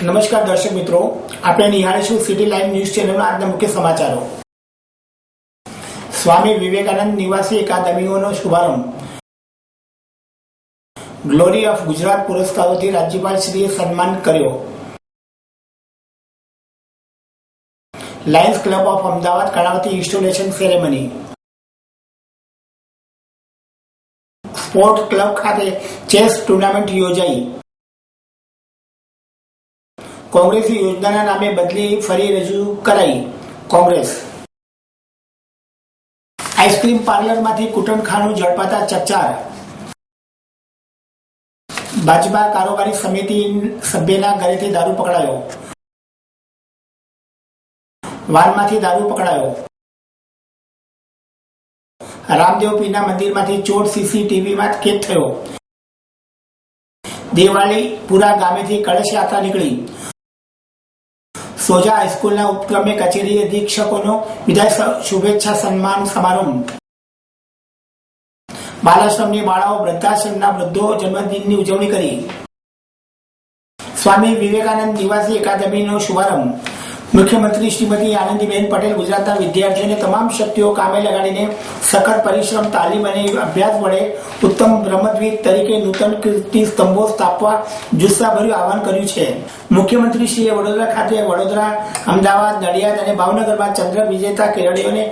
નમસ્કાર દર્શક મિત્રો, આપણે નિહાળીશું સિટી લાઈવ ન્યૂઝ ચેનલના આજના મુખ્ય સમાચારો. સ્વામી વિવેકાનંદ નિવાસી એકાડેમીઓનો શુભારંભ. ગ્લોરી ઓફ ગુજરાત પુરસ્કારોથી રાજ્યપાલશ્રીએ સન્માન કર્યો. Lions Club of Ahmedabad Karnavati installation ceremony. Sport club ખાતે ચેસ ટુર્નામેન્ટ યોજાઈ. કોંગ્રેસી યોજનાના નામે બદલી ફરી રજૂ કરાઈ. કોંગ્રેસ. આઈસ્ક્રીમ પાર્લરમાંથી કૂટણખાનું ઝડપાતા ચકચાર. ભાજપા કારોબારી સમિતિ સભ્યના ઘરેથી દારૂ પકડાયો. વાનમાંથી દારૂ પકડાયો. રામદેવ પીરના મંદિરમાંથી ચોર સીસીટીવીમાં કેદ થયો. દિવાળીપુરા ગામેથી કળશ યાત્રા નીકળી. સોજા હાઈસ્કૂલના ઉપક્રમે કચેરી અધિક્ષકોનો વિદાય શુભેચ્છા સન્માન સમારંભ. બાલાશ્રમની બાળાઓ વૃદ્ધાશ્રમના વૃદ્ધો જન્મદિનની ઉજવણી કરી. સ્વામી વિવેકાનંદ નિવાસી એકાડેમીનો શુભારંભ. મુખ્યમંત્રી શ્રીમતી આનંદીબેન પટેલ ગુજરાતના વિદ્યાર્થીઓને તમામ શક્તિઓ કામે લગાડીને સખત પરિશ્રમ, તાલીમ અને અભ્યાસ વડે ઉત્તમ રમતવીર તરીકે નૂતન કીર્તિ સ્તંભો સ્થાપવા જુસ્સાભર્યું આહવાન કર્યું છે. મુખ્યમંત્રીશ્રીએ વડોદરા ખાતે વડોદરા, અમદાવાદ, નડિયાદ અને ભાવનગરમાં ચંદ્રક વિજેતા ખેલાડીઓને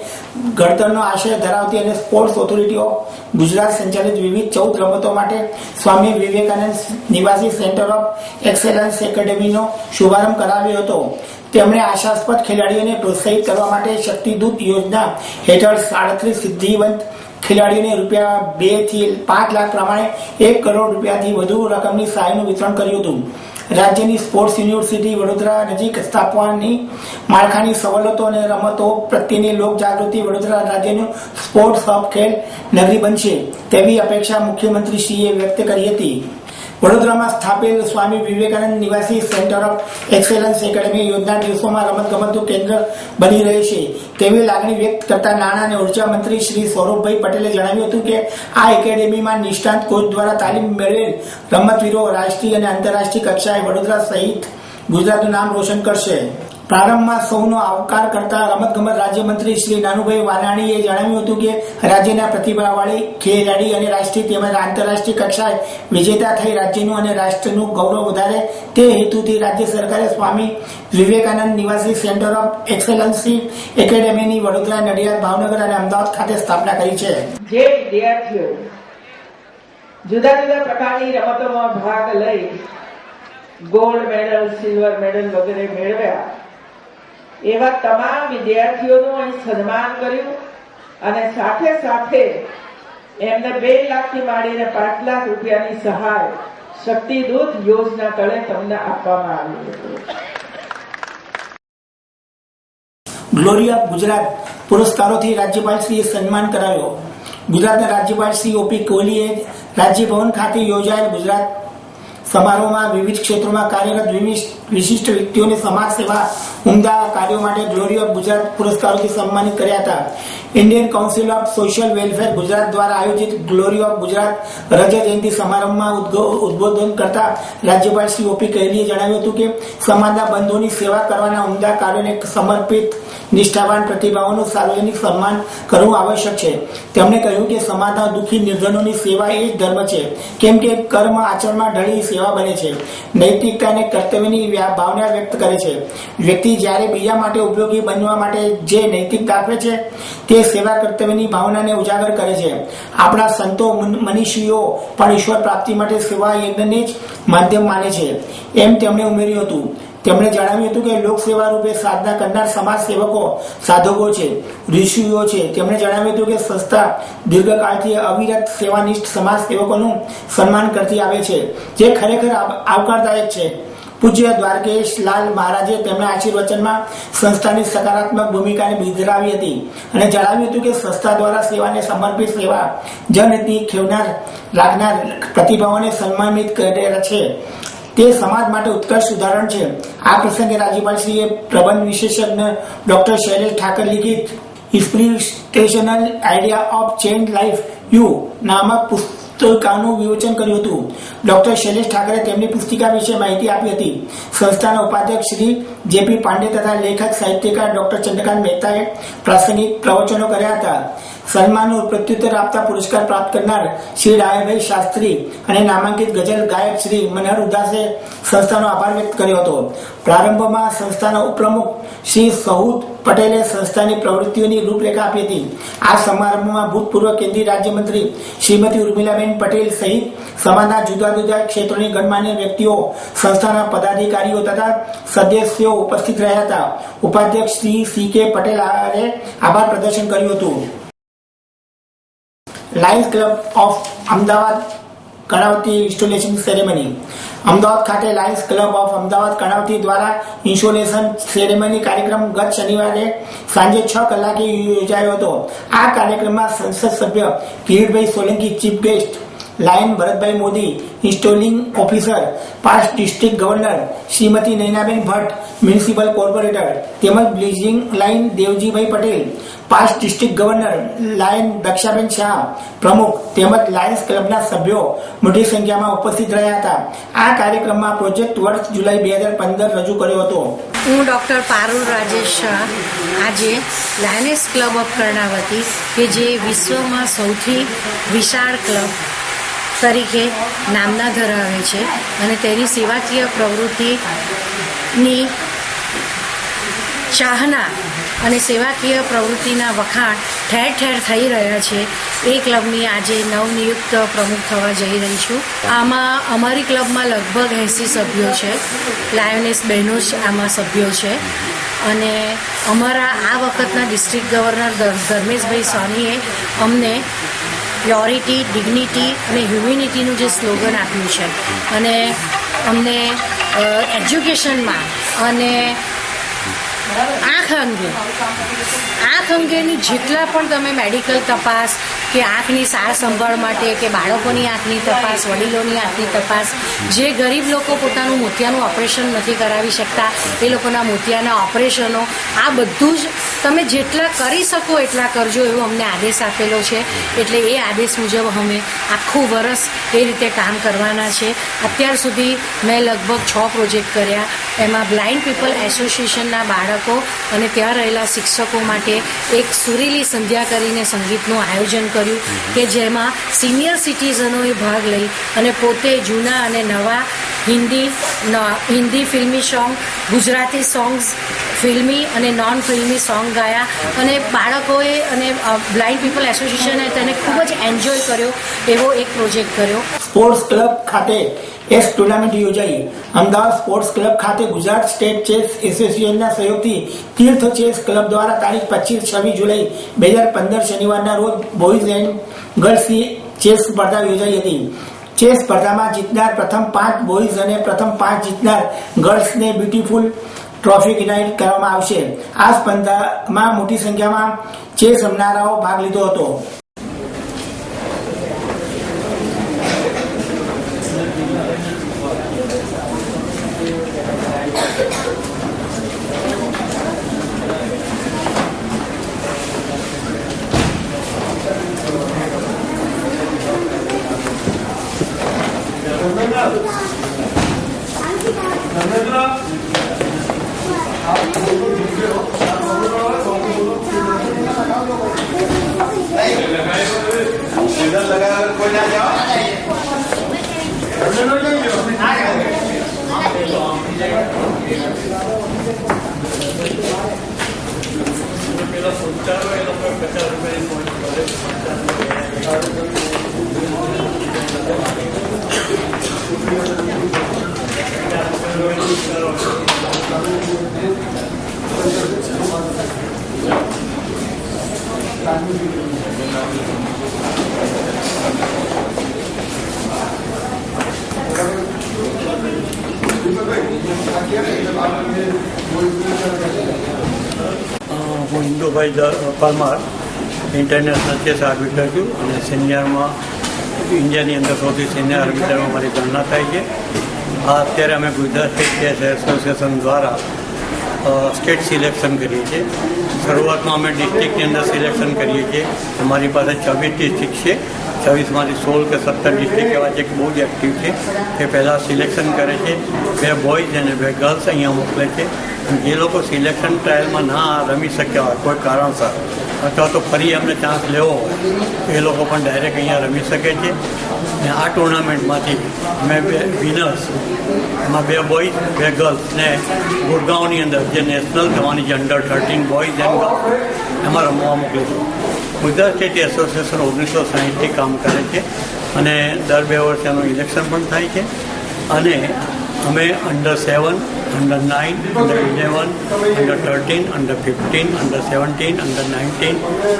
ઘડતરનો આશય ધરાવતી અને સ્પોર્ટ્સ ઓથોરિટી ઓફ ગુજરાત સંચાલિત વિવિધ 14 રમતો માટે સ્વામી વિવેકાનંદ નિવાસી સેન્ટર ઓફ એક્સેલન્સ એકેડેમીનો શુભારંભ કરાવ્યો હતો. તેમણે આશાસ્પદ ખેલાડીઓને પ્રોત્સાહિત કરવા માટે શક્તિદૂત યોજના હેઠળ 37 સિદ્ધિવંત ખેલાડીઓને ₹2 થી 5 લાખ પ્રમાણે 1 કરોડ રૂપિયાથી વધુ રકમની સહાયનું વિતરણ કર્યું હતું. રાજ્યની સ્પોર્ટ્સ યુનિવર્સિટી વડોદરા નજીક સ્થાપવાની માળખાની સવલતો અને રમતો પ્રત્યેની લોકજાગૃતિ વડોદરા રાજ્યનું સ્પોર્ટ્સ હબ ખેલ નગરી બનશે તેવી અપેક્ષા મુખ્યમંત્રીશ્રીએ વ્યક્ત કરી હતી. વડોદરામાં સ્થાપેલ સ્વામી વિવેકાનંદ નિવાસી સેન્ટર ઓફ એક્સેલન્સ એકેડેમી યોજના દિવસોમાં રમતગમતનું કેન્દ્ર બની રહેશે તેવી લાગણી વ્યક્ત કરતા નાણાં અને ઉર્જા મંત્રી શ્રી સૌરભભાઈ પટેલે જણાવ્યું હતું કે આ એકેડેમીમાં નિષ્ણાંત કોચ દ્વારા તાલીમ મેળવેલ રમતવીરો રાષ્ટ્રીય અને આંતરરાષ્ટ્રીય કક્ષાએ વડોદરા સહિત ગુજરાતનું નામ રોશન કરશે. પ્રારંભમાં સૌનો આવકાર કરતા રમતગમત રાજ્યમંત્રી શ્રી નાનુભાઈ વાનાણીએ જણાવ્યું હતું કે રાજ્યના પ્રતિભાવાળી ખેલાડી અને રાષ્ટ્રીય તેમજ આંતરરાષ્ટ્રીય કક્ષાએ વિજેતા થઈ રાજ્યનું અને રાષ્ટ્રનું ગૌરવ વધારે તે હેતુથી રાજ્ય સરકારે સ્વામી વિવેકાનંદ નિવાસી સેન્ટર ઓફ એક્સેલન્સ એકેડેમીની વડોદરા, નડિયાદ, ભાવનગર અને અમદાવાદ ખાતે સ્થાપના કરી છે. જે વિદ્યાર્થીઓ જુદા જુદા પ્રકારની રમતોમાં ભાગ લઈ ગોલ્ડ મેડલ, સિલ્વર મેડલ વગેરે મેળવ્યા એવા તમામ વિદ્યાર્થીઓનું અહીં સન્માન કર્યું અને સાથે સાથે એમને 2 લાખથી માંડીને 5 લાખ રૂપિયાની સહાય શક્તિદૂત યોજના તળે તમને આપવામાં આવી હતી. ગ્લોરી ઓફ ગુજરાત પુરસ્કારોથી રાજ્યપાલશ્રીએ સન્માન કરાયો. ગુજરાતના રાજ્યપાલ શ્રી OP કોહલીએ રાજ્યભવન ખાતે યોજાયેલ ગુજરાત સમારોહમાં વિવિધ ક્ષેત્રોમાં કાર્યરત વિશિષ્ટ વ્યક્તિઓને સમાજ સેવા ઉમદા કાર્યો માટે ગ્લોરી ઓફ ગુજરાત પુરસ્કારોથી સન્માનિત કર્યા હતા. Indian council of social welfare Gujarat દ્વારા આયોજિત ગ્લોરી ઓફ ગુજરાત રજત જયંતિ સમારંભમાં ઉદ્બોધન કરતા રાજ્યપાલ શ્રી OP કોહલીએ જણાવ્યું હતું કે સમાજના બંધોની સેવા કરવાના ઉમદા કાર્યોને સમર્પિત નિષ્ઠાવાન પ્રતિભાઓનું સાર્વજનિક સન્માન કરવું આવશ્યક છે. તેમણે કહ્યું કે સમાજના દુઃખી નિર્ધનોની સેવા એ જ ધર્મ છે, કેમ કે કર્મ આચરણમાં ઢળી સેવા બને છે. નૈતિકતા અને કર્તવ્યની ભાવના વ્યક્ત કરે છે. વ્યક્તિ જ્યારે બીજા માટે ઉપયોગી બનવા માટે જે નૈતિક દાખવે છે તે સેવા કર્તવ્યની ભાવનાને ઉજાગર કરે છે. આપણા સંતો મનીષીઓ પણ ઈશ્વર પ્રાપ્તિ માટે સેવા યજ્ઞને જ માધ્યમ માને છે એમ તેમણે ઉમેર્યું હતું. તેમણે જણાવ્યું હતું કે લોકસેવા રૂપે સાધના કરનાર સમાજ સેવકો સાધકો છે, ઋષિઓ છે. તેમણે જણાવ્યું હતું કે સંસ્થા દીર્ઘકાળથી અવિરત સેવાનિષ્ઠ સમાજ સેવકોનું સન્માન કરતી આવે છે, જે ખરેખર આવકારદાયક છે. પૂજ્ય દ્વારકેશ લાલ મહારાજે તેમના આશીર્વચનમાં સંસ્થાની સકારાત્મક ભૂમિકાને બિરદાવી હતી અને જણાવ્યું હતું કે સંસ્થા દ્વારા સેવાને સમર્પિત સેવા જનહિતની ખેવનાર રાખનાર પ્રતિભાઓને સન્માનિત કરેલા છે. તે સમાજ માટે ઉત્કર્ષ ઉદાહરણ છે. આ પ્રસંગે રાજ્યપાલશ્રીએ પ્રબંધ વિશેષજ્ઞ ડોક્ટર શૈલેષ ઠાકર લિખિત inspirational idea of change life you નામક પુસ્તિકાનું વિમોચન કર્યું હતું. ડોક્ટર શૈલેષ ઠાકરે તેમની પુસ્તિકા વિશે માહિતી આપી હતી. સંસ્થાના ઉપાધ્યક્ષ શ્રી જેપી પાંડે તથા લેખક સાહિત્યકાર ડોક્ટર ચંદ્રકાંત મહેતાએ પ્રાસંગિક પ્રવચનો કર્યા હતા. સન્માનનું પ્રત્યુત્તર આપતા પુરસ્કાર પ્રાપ્ત કરનાર શ્રી ડાયાભાઈ શાસ્ત્રી અને નામાંકિત ગઝલ ગાયક શ્રી મનહર ઉદાસે સંસ્થાનો આભાર વ્યક્ત કર્યો હતો. પ્રારંભમાં સંસ્થાના ઉપપ્રમુખ શ્રી સહુદ પટેલે સંસ્થાની પ્રવૃત્તિઓની રૂપરેખા આપી હતી. આ સમારંભમાં ભૂતપૂર્વ કેન્દ્રીય રાજ્યમંત્રી શ્રીમતી ઉર્મિલાબેન પટેલ સહિત સમાજના જુદા જુદા ક્ષેત્રોની ગણમાન્ય વ્યક્તિઓ, સંસ્થાના પદાધિકારીઓ તથા સદસ્યો ઉપસ્થિત રહ્યા હતા. ઉપાધ્યક્ષ શ્રી સી.કે. પટેલે આભાર પ્રદર્શન કર્યું હતું. Lions Club of Ahmedabad Karnavati installation ceremony. Ahmedabad ખાતે Lions Club of Ahmedabad Karnavati દ્વારા ઇન્સ્ટોલેશન સેરેમની કાર્યક્રમ ગત શનિવારે સાંજે 6 કલાકે યોજાયો હતો. આ કાર્યક્રમમાં સંસદ સભ્ય Kiritbhai Solanki chief guest, lion Bharatbhai Modi installing officer, past district governor Shrimati Nainaben Bhatt, municipal corporator તેમજ બ્લીચિંગ lion Devjibhai Patel, past district governor lion Dakshaben Shah પ્રમુખ તેમજ લાયન્સ ક્લબના સભ્યો મોટી સંખ્યામાં ઉપસ્થિત રહ્યા હતા. આ કાર્યક્રમમાં પ્રોજેક્ટ વર્ષ જુલાઈ 2015 રજૂ કર્યો હતો. હું ડૉક્ટર પારુલ રાજેશ શાહ આજે લાયન્સ ક્લબ ઓફ કર્ણાવતી કે જે વિશ્વમાં સૌથી વિશાળ ક્લબ તરીકે નામના ધરાવે છે અને તેની સેવાકીય પ્રવૃત્તિની ચાહના અને સેવાકીય પ્રવૃત્તિના વખાણ ઠેર ઠેર થઈ રહ્યા છે. એ ક્લબની આજે નવનિયુક્ત પ્રમુખ થવા જઈ રહી છું. આમાં અમારી ક્લબમાં લગભગ 80 સભ્યો છે. લાયોનેસ બહેનો જ આમાં સભ્યો છે અને અમારા આ વખતના ડિસ્ટ્રિક્ટ ગવર્નર ધર્મેશભાઈ સોનીએ અમને પ્યોરિટી, ડિગ્નિટી અને હ્યુમિનિટીનું જે સ્લોગન આપ્યું છે અને અમને એજ્યુકેશનમાં અને આંખ અંગેની જેટલા પણ તમે મેડિકલ તપાસ કે આંખની સાર સંભાળ માટે કે બાળકોની આંખની તપાસ, વડીલોની આંખની તપાસ, જે ગરીબ લોકો પોતાનું મોતિયાનું ઓપરેશન નથી કરાવી શકતા એ લોકોના મોતિયાના ઓપરેશનો, આ બધું જ તમે જેટલા કરી શકો એટલા કરજો એવો અમને આદેશ આપેલો છે. એટલે એ આદેશ મુજબ અમે આખું વરસ એ રીતે કામ કરવાના છે. અત્યાર સુધી મેં લગભગ 6 પ્રોજેક્ટ કર્યા. એમાં બ્લાઇન્ડ પીપલ એસોસિએશનના બાળકો અને ત્યાં રહેલા શિક્ષકો માટે એક સુરીલી સંધ્યા કરીને સંગીતનું આયોજન કર્યું કે જેમાં સિનિયર સિટીઝનોએ ભાગ લઈ અને પોતે જૂના અને નવા હિન્દી ફિલ્મી સોંગ, ગુજરાતી સોંગ્સ, ફિલ્મી અને નોન ફિલ્મી સોંગ ગાયા અને બાળકોએ અને બ્લાઇન્ડ પીપલ એસોસિએશને તેને ખૂબ જ એન્જોય કર્યો એવો એક પ્રોજેક્ટ કર્યો. સ્પોર્ટ્સ ક્લબ ખાતે ચેસ ટુર્નામેન્ટ યોજાઈ. અમદાવાદ સ્પોર્ટ્સ ક્લબ ખાતે ગુજરાત સ્ટેટ ચેસ એસોસિએશનના સહયોગથી તીર્થ ચેસ ક્લબ દ્વારા તારીખ 25-26 જુલાઈ 2015 શનિવારના રોજ બોયઝ એન્ડ ગર્લ્સ ચેસ સ્પર્ધા યોજાઈ હતી. ચેસ સ્પર્ધામાં જીતનાર પ્રથમ 5 બોયઝ અને પ્રથમ 5 જીતનાર ગર્લ્સને બ્યુટીફુલ ટ્રોફી ઇનાયત કરવામાં આવશે. આ સ્પર્ધામાં મોટી સંખ્યામાં ચેસ રમનારાઓ ભાગ લીધો હતો. હું Indubhai Parmar international chess arbiter છું અને સિનિયરમાં ઇન્ડિયાની અંદર સૌથી સિનિયર આર્બિટરમાં મારી ગણના થાય છે. અત્યારે અમે ગુજરાત સ્ટેટ ચેસ એસોસિએશન દ્વારા સ્ટેટ સિલેક્શન કરીએ છીએ. શરૂઆતમાં અમે ડિસ્ટ્રિક્ટની અંદર સિલેક્શન કરીએ છીએ. અમારી પાસે 26 ડિસ્ટ્રિક્ટ છે 26માંથી 16 કે 17 ડિસ્ટ્રિક્ટ એવા છે કે બહુ જ એક્ટિવ છે. એ પહેલાં સિલેક્શન કરે છે, 2 બોયઝ અને 2 ગર્લ્સ અહીંયા મોકલે છે. જે લોકો સિલેક્શન ટ્રાયલમાં ના રમી શક્યા હોય કોઈ કારણસર, અથવા તો ફરી એમને ચાન્સ લેવો હોય એ લોકો પણ ડાયરેક્ટ અહીંયા રમી શકે છે. અને આ ટુર્નામેન્ટમાંથી અમે 2 વિનર્સ, એમાં 2 બોયઝ 2 ગર્લ્સને ગુડગાંવની અંદર જે નેશનલ થવાની છે અંડર 13 બોયઝ એન્ડ ગર્લ્સ એમાં રમવા મોકલીશું. ગુજરાત સ્ટેટ એસોસિએશન 1960થી કામ કરે છે અને દર 2 વર્ષે એનું ઇલેક્શન પણ થાય છે. અને અમે under 7, under 9, under 11, under 13, under 15, under 17, under 19,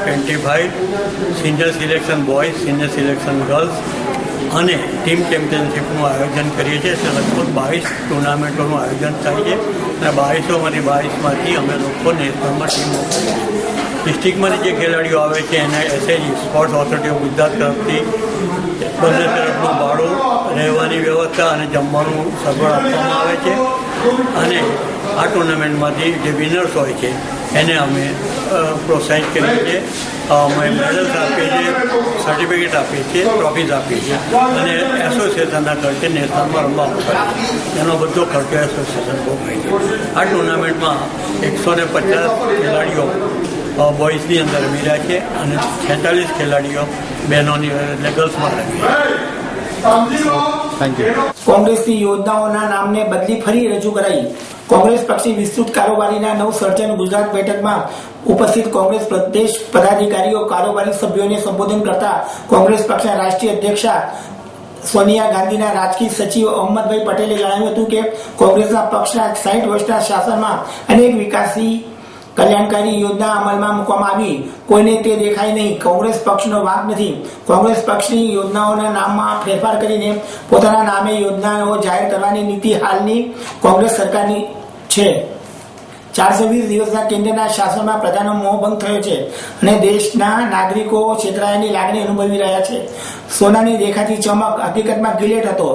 25 senior selection boys, senior selection girls અને ટીમ ચેમ્પિયનશિપનું આયોજન કરીએ છીએ. એટલે લગભગ 22 ટુર્નામેન્ટોનું આયોજન થાય છે અને 22માંથી અમે લોકો નેશનલમાં ટીમ મોકલીએ છીએ. ડિસ્ટ્રિક્ટમાંથી જે ખેલાડીઓ આવે છે એને SAG sports authority of Gujarat તરફથી બંને તરફનું ભાડું, રહેવાની વ્યવસ્થા અને જમવાનું સગવડ આપવામાં આવે છે. અને આ ટુર્નામેન્ટમાંથી જે વિનર્સ હોય છે એને અમે પ્રોત્સાહિત કરીએ છીએ. અમે મેડલ્સ આપીએ છીએ, સર્ટિફિકેટ આપીએ છીએ, ટ્રોફીઝ આપીએ છીએ અને એસોસિએશનના ખર્ચે નેશનલમાં રમવા મોકલીએ. એનો બધો ખર્ચો એસોસિએશન ભોગવે છે. આ ટુર્નામેન્ટમાં 150 ખેલાડીઓ બોયઝની અંદર રમી રહ્યા છે અને 46 ખેલાડીઓ બહેનોની એટલે ગર્લ્સમાં રમી રહ્યા છે. કોંગ્રેસની યોજનાઓના નામને બદલી ફરી રજૂ કરાઈ. કોંગ્રેસ પક્ષની વિસ્તૃત કારોબારીના નવસર્જન ગુજરાત બેઠકમાં ઉપસ્થિત કોંગ્રેસ પ્રદેશ પદાધિકારીઓ કારોબારી સભ્યોને સંબોધન કરતા કોંગ્રેસ પક્ષના રાષ્ટ્રીય અધ્યક્ષા સોનિયા ગાંધીના રાજકીય સચિવ અહમદભાઈ પટેલે જણાવ્યું હતું કે કોંગ્રેસના પક્ષના 60 વર્ષના શાસનમાં અનેક વિકાસી કલ્યાણકારી યોજના અમલમાં મૂકવામાં આવી, કોઈને તે દેખાય નહીં. કોંગ્રેસ પક્ષનો વાંક નથી. કોંગ્રેસ પક્ષની યોજનાઓના નામમાં ફેરફાર કરીને પોતાના નામે યોજનાઓ જાહેર કરવાની નીતિ હાલની કોંગ્રેસ સરકારની છે. 420 દિવસના કેન્દ્રના શાસનમાં પ્રજાનો મોહભંગ થયો છે અને દેશના નાગરિકો છેતરાયાની લાગણી અનુભવી રહ્યા છે. સોનાની દેખાતી ચમક હકીકતમાં ગિલેટ હતો,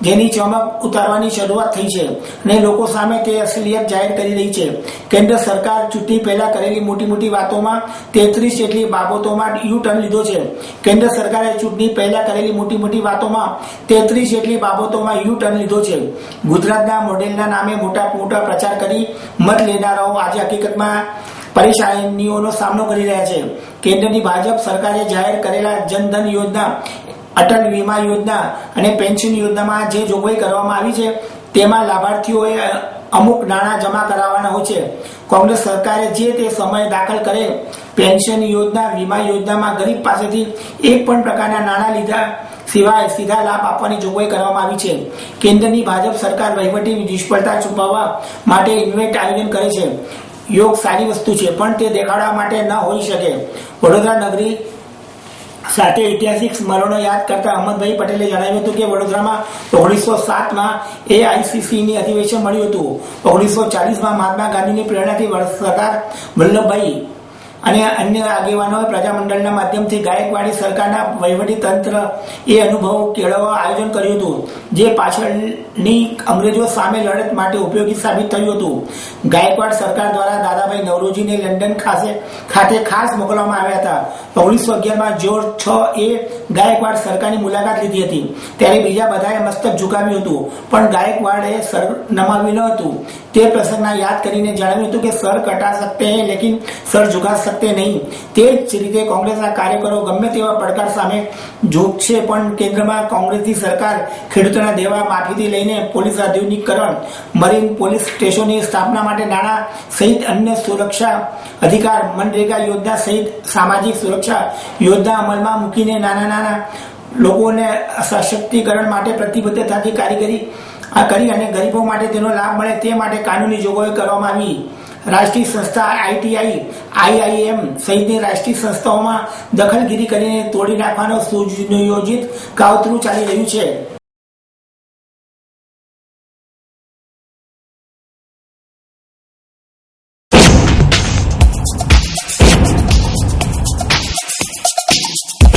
જેની ચમક ઉતારવાની શરૂઆત થઈ છે અને લોકો સામે તે અસલિયત જાહેર કરી રહી છે. કેન્દ્ર સરકાર ચૂંટણી પહેલા કરેલી મોટી વાતોમાં 33 જેટલી બાબતોમાં યુ ટર્ન લીધો છે. કેન્દ્ર સરકારે ચૂંટણી પહેલા કરેલી મોટી વાતોમાં 33 જેટલી બાબતોમાં યુ ટર્ન લીધો છે. ગુજરાતના મોડેલના નામે મોટા પ્રચાર કરી મત લેનારાઓ આજે હકીકતમાં પરેશાનીઓનો સામનો કરી રહ્યા છે. કેન્દ્રની ભાજપ સરકારે જાહેર કરેલા જનધન યોજના, અટલ વીમા યોજના અને પેન્શન યોજનામાં જે જોગવાઈ કરવામાં આવી છે તેમાં લાભાર્થીઓએ અમુક નાણાં જમા કરાવવાના હોય છે. કોંગ્રેસ સરકારે જે તે સમયે દાખલ કરેલ પેન્શન યોજના, વીમા યોજનામાં ગરીબ પાસેથી એક પણ પ્રકારના નાણાં લીધા સિવાય સીધા લાભ આપવાની જોગવાઈ કરવામાં આવી છે. કેન્દ્રની ભાજપ સરકાર વહીવટી નિષ્ફળતા છુપાવવા માટે ઇવેન્ટ આયોજન કરે છે. યોગ સારી વસ્તુ છે પણ તે દેખાડવા માટે ન હોઈ શકે. વડોદરા નગરી સાથે ઐતિહાસિક સ્મરણો યાદ કરતા અહમદભાઈ પટેલે જણાવ્યું હતું કે વડોદરામાં 1907માં AICCની અધિવેશન મળ્યું હતું. 1940માં મહાત્મા ગાંધીની પ્રેરણાથી સરદાર વલ્લભભાઈ અને અન્ય આગેવાનોએ પ્રજામંડળના માધ્યમથી ગાયકવાડી સરકારના વહીવટી તંત્ર એ અનુભવ કેળવવા આયોજન કર્યું હતું, જે પાછળની અંગ્રેજો સામે લડત માટે ઉપયોગી સાબિત થયું હતું. ગાયકવાડ સરકાર દ્વારા દાદાભાઈ નવરોજીને લંડન ખાતે ખાસ મોકલવામાં આવ્યા હતા. 1911માં જ્યોર્જ 6 ગાયકવાડ સરકારની મુલાકાત લીધી હતી ત્યારે બીજા બધાએ મસ્તક ઝુકાવ્યું હતું, પણ ગાયકવાડે સર નમાવ્યું ન હતું. તે પ્રસંગના યાદ કરીને જણાવ્યું હતું કે સર કટા સકતે હૈ લેકિન સર ઝુકા સકતે નહીં. તે જ રીતે કોંગ્રેસના કાર્યકરો ગમે તેવા પડકાર સામે ઝૂકશે, પણ કેન્દ્રમાં કોંગ્રેસની સરકાર ખેડૂતોના દેવા માફીથી લઈને પોલીસ આધુનિકીકરણ, મરીન પોલીસ સ્ટેશનની સ્થાપના માટે નાણાં સહિત અન્ય સુરક્ષા અધિકાર, મનરેગા યોજના સહિત સામાજિક સુરક્ષા યોજના અમલમાં મૂકીને નાના લોકોને સશક્તિકરણ માટે પ્રતિબદ્ધતાથી કારીગરી કરી અને ગરીબો માટે તેનો લાભ મળે તે માટે કાનૂની જોગવાઈ કરવામાં આવી. રાષ્ટ્રીય સંસ્થા ITI, IIM સહિતની રાષ્ટ્રીય સંસ્થાઓમાં દખલગીરી કરીને તોડી નાખવાનો સુનિયોજિત કાવતરું ચાલી રહ્યું છે.